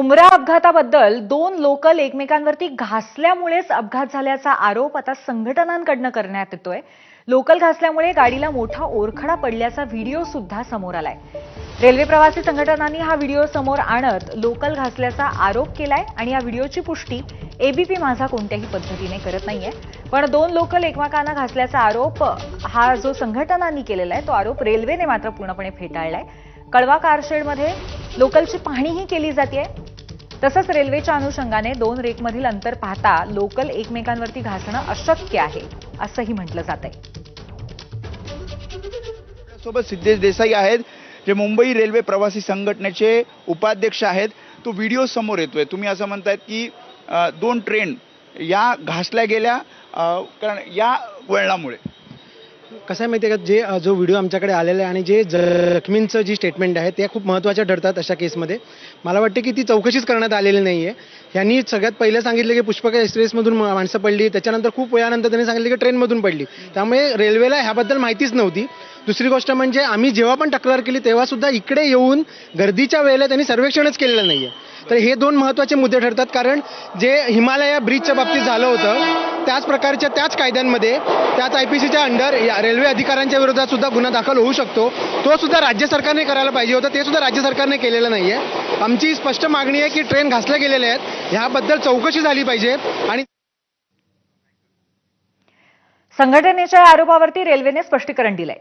मुंब्रा अपघाताबद्दल दोन लोकल एकमेकांवरती घासल्यामुळेच अपघात झाल्याचा आरोप आता संघटनांकडून करण्यात येतोय। लोकल घासल्यामुळे गाडीला मोठा ओरखडा पडल्याचा व्हिडिओ सुद्धा समोर आलाय। रेल्वे प्रवासी संघटनांनी हा व्हिडिओ समोर आणत लोकल घासल्याचा आरोप केलाय आणि या व्हिडिओची पुष्टी एबीपी माझा कोणत्याही पद्धतीने करत नाहीये। पण दोन लोकल एकमेकांना घासल्याचा आरोप हा जो संघटनांनी केलेला आहे तो आरोप रेल्वेने मात्र पूर्णपणे फेटाळलाय। कळवा कारशेडमध्ये लोकलची पाहणीही केली जाते। तसंच रेल्वेच्या अनुषंगाने दोन रेकमधील अंतर पाहता लोकल एकमेकांवरती घासणं अशक्य आहे असंही म्हटलं जातंय। सोबत सिद्धेश देसाई आहेत, जे मुंबई रेल्वे प्रवासी संघटनेचे उपाध्यक्ष आहेत। तो व्हिडिओ समोर येतोय। तुम्ही असं म्हणतायत की दोन ट्रेन या घासल्या गेल्या कारण या वळणामुळे। कसं आहे माहिती आहे का, जे जो व्हिडिओ आमच्याकडे आलेला आहे आणि जे जखमींचं जी स्टेटमेंट आहे त्या खूप महत्त्वाच्या ठरतात अशा केसमध्ये। मला वाटते की ती चौकशीच करण्यात आलेली नाही आहे। यांनी सगळ्यात पहिले सांगितलं की पुष्पक एक्सप्रेसमधून माणसं पडली, त्याच्यानंतर खूप वेळानंतर त्यांनी सांगितलं की ट्रेनमधून पडली। त्यामुळे रेल्वेला ह्याबद्दल माहितीच नव्हती। दुसरी गोष्ट म्हणजे आम्ही जेव्हा पण तक्रार केली तेव्हा सुद्धा इकडे येऊन गर्दीच्या वेळेला त्यांनी सर्वेक्षणच केलेलं नाहीये। तर हे दोन महत्त्वाचे मुद्दे ठरतात, कारण जे हिमालया ब्रिजच्या बाबतीत झालं होतं त्याच प्रकारच्या त्याच कायद्यांमध्ये त्याच IPCच्या अंडर रेल्वे अधिकाऱ्यांच्या विरोधात सुद्धा गुन्हा दाखल होऊ शकतो। तो सुद्धा राज्य सरकारने करायला पाहिजे होता, ते सुद्धा राज्य सरकारने केलेलं नाहीये। आमची स्पष्ट मागणी आहे की ट्रेन घासल्या गेलेल्या आहेत, ह्याबद्दल चौकशी झाली पाहिजे। आणि संघटनेच्या आरोपावरती रेल्वेने स्पष्टीकरण दिलंय।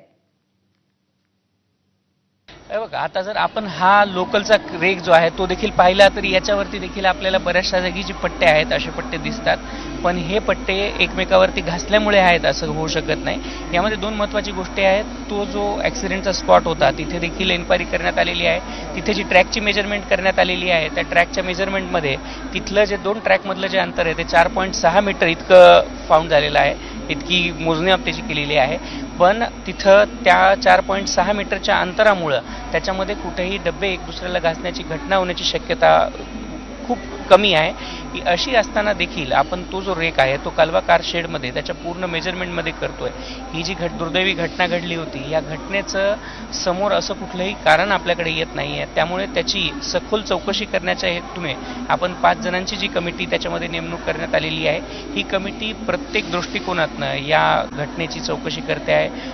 बघा, आता जर आपण हा लोकलचा रेक जो आहे तो देखील पाहिला तर याच्यावरती देखील आपल्याला बऱ्याचशा जागी जी पट्टे आहेत असे पट्टे दिसतात, पण हे पट्टे एकमेकावरती घासल्यामुळे आहेत असं होऊ शकत नाही। यामध्ये दोन महत्त्वाची गोष्टी आहेत। तो जो ॲक्सिडेंटचा स्पॉट होता तिथे देखील एन्क्वायरी करण्यात आलेली आहे। तिथे जी ट्रॅकची मेजरमेंट करण्यात आलेली आहे त्या ट्रॅकच्या मेजरमेंटमध्ये तिथलं जे दोन ट्रॅकमधलं जे अंतर आहे ते 4.6 मीटर इतकं फाउंड झालेलं आहे, इतकी मोजणी त्याची केलेली आहे। पण तिथं त्या 4.6 मीटरच्या अंतरामुळं त्याच्यामध्ये कुठेही डबे एक दुसऱ्याला घासण्याची घटना होण्याची शक्यता खूप कमी आहे। अशी असताना देखील आपण तो जो रेक आहे तो कळवा कारशेडमध्ये त्याच्या पूर्ण मेजरमेंटमध्ये करतोय। ही जी दुर्दैवी घटना घडली होती या घटनेचं समोर असं कुठलंही कारण आपल्याकडे येत नाही आहे। त्यामुळे त्याची सखोल चौकशी करण्याच्या हेतूने आपण 5 जणांची जी कमिटी त्याच्यामध्ये नेमणूक करण्यात आलेली आहे, ही कमिटी प्रत्येक दृष्टिकोनातनं या घटनेची चौकशी करते आहे।